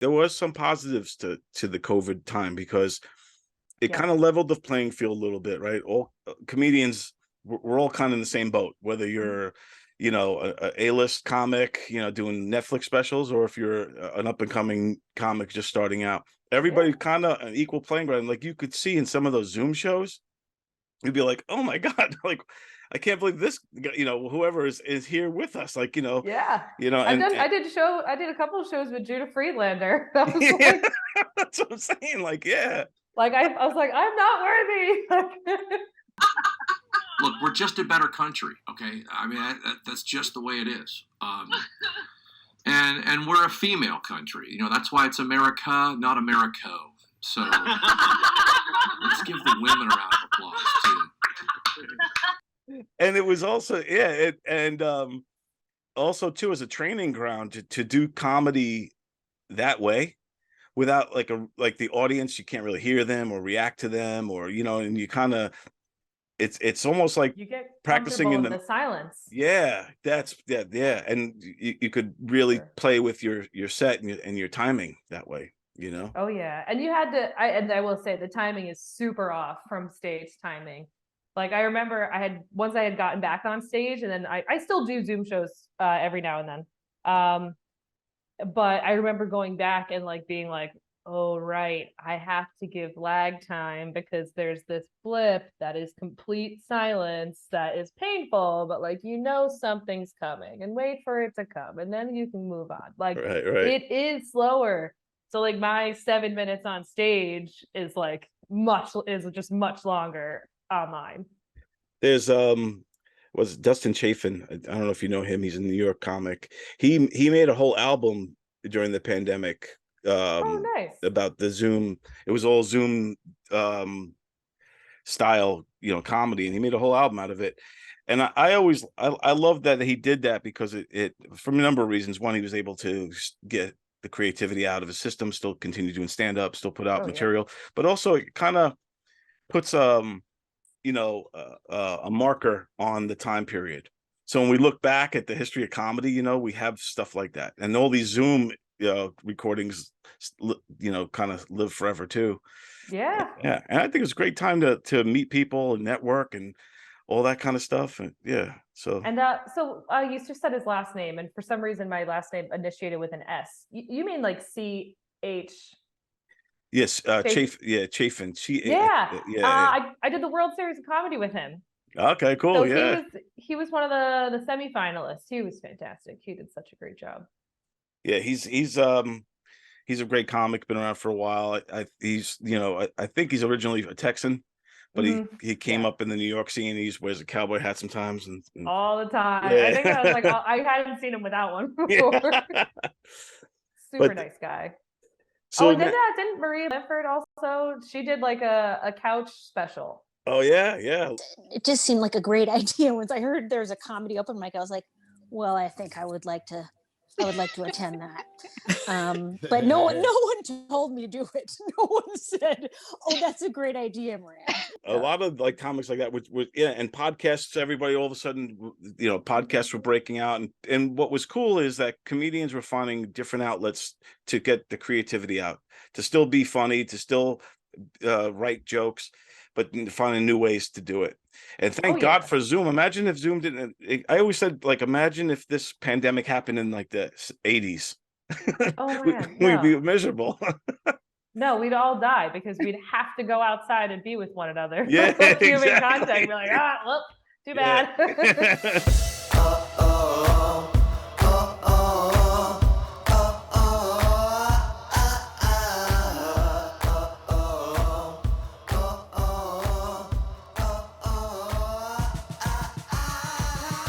there was some positives to the COVID time, because it Yeah. kind of leveled the playing field a little bit, right? All comedians, we're all kind of in the same boat, whether you're, a A-list comic, doing Netflix specials, or if you're an up and coming comic just starting out. Everybody Yeah. kind of an equal playing ground. Like you could see in some of those Zoom shows, you'd be like, oh my God, like I can't believe this, whoever is here with us. Like, Yeah. and I did a couple of shows with Judah Friedlander. That was yeah, that's what I'm saying. Like, yeah. I was like, I'm not worthy. Look, we're just a better country, okay? I mean, that's just the way it is. And we're a female country. That's why it's America, not Americo. So let's give the women a round of applause too. And it was also, also too, as a training ground to do comedy that way, without like the audience, you can't really hear them or react to them, or and you kind of, it's almost like You get practicing in the silence. yeah, and you could really Sure. play with your set and your timing that way, Oh yeah, and you had to. I will say the timing is super off from stage timing. Like I remember, once I had gotten back on stage, and then I still do Zoom shows every now and then. But I remember going back and like being like, oh right, I have to give lag time because there's this blip that is complete silence that is painful, but like something's coming, and wait for it to come, and then you can move on. Like right. it is slower. So like my 7 minutes on stage is just much longer online. There's was Dustin Chafin. I don't know if you know him. He's a New York comic. He made a whole album during the pandemic, Oh, nice. about the Zoom. It was all Zoom style, comedy, and he made a whole album out of it. And I always love that he did that, because it from a number of reasons. One, he was able to get the creativity out of his system, still continue doing stand up, still put out material, but also it kind of puts a marker on the time period. So when we look back at the history of comedy, we have stuff like that, and all these Zoom recordings, kind of live forever too. Yeah. Yeah, and I think it's a great time to meet people and network and all that kind of stuff. And yeah, so And you just said his last name, and for some reason my last name initiated with an S. You mean like CH? yes, Chafin. I did the World Series of Comedy with him. Okay, cool. So Yeah, he was one of the semifinalists. He was fantastic. He did such a great job. yeah, he's a great comic, been around for a while. I think he's originally a Texan, but he came up in the New York scene. He wears a cowboy hat sometimes, and all the time. Yeah. I think I was like, I hadn't seen him without one before. Yeah. Super nice guy. So and then didn't Maria Ledford also? She did like a couch special. Oh yeah. It just seemed like a great idea. Once I heard there's a comedy open mic, I was like, well, I think I would like to attend that. But no one told me to do it. No one said, oh, that's a great idea, Maria. A lot of like comics like that, which and podcasts, everybody all of a sudden, podcasts were breaking out. And what was cool is that comedians were finding different outlets to get the creativity out, to still be funny, to still write jokes, but finding new ways to do it. And thank God for Zoom. Imagine if Zoom didn't. I always said, like, imagine if this pandemic happened in like the 80s. Oh man, we'd be miserable. No, we'd all die because we'd have to go outside and be with one another. Yeah, Human exactly. contact. We're like, well, too bad.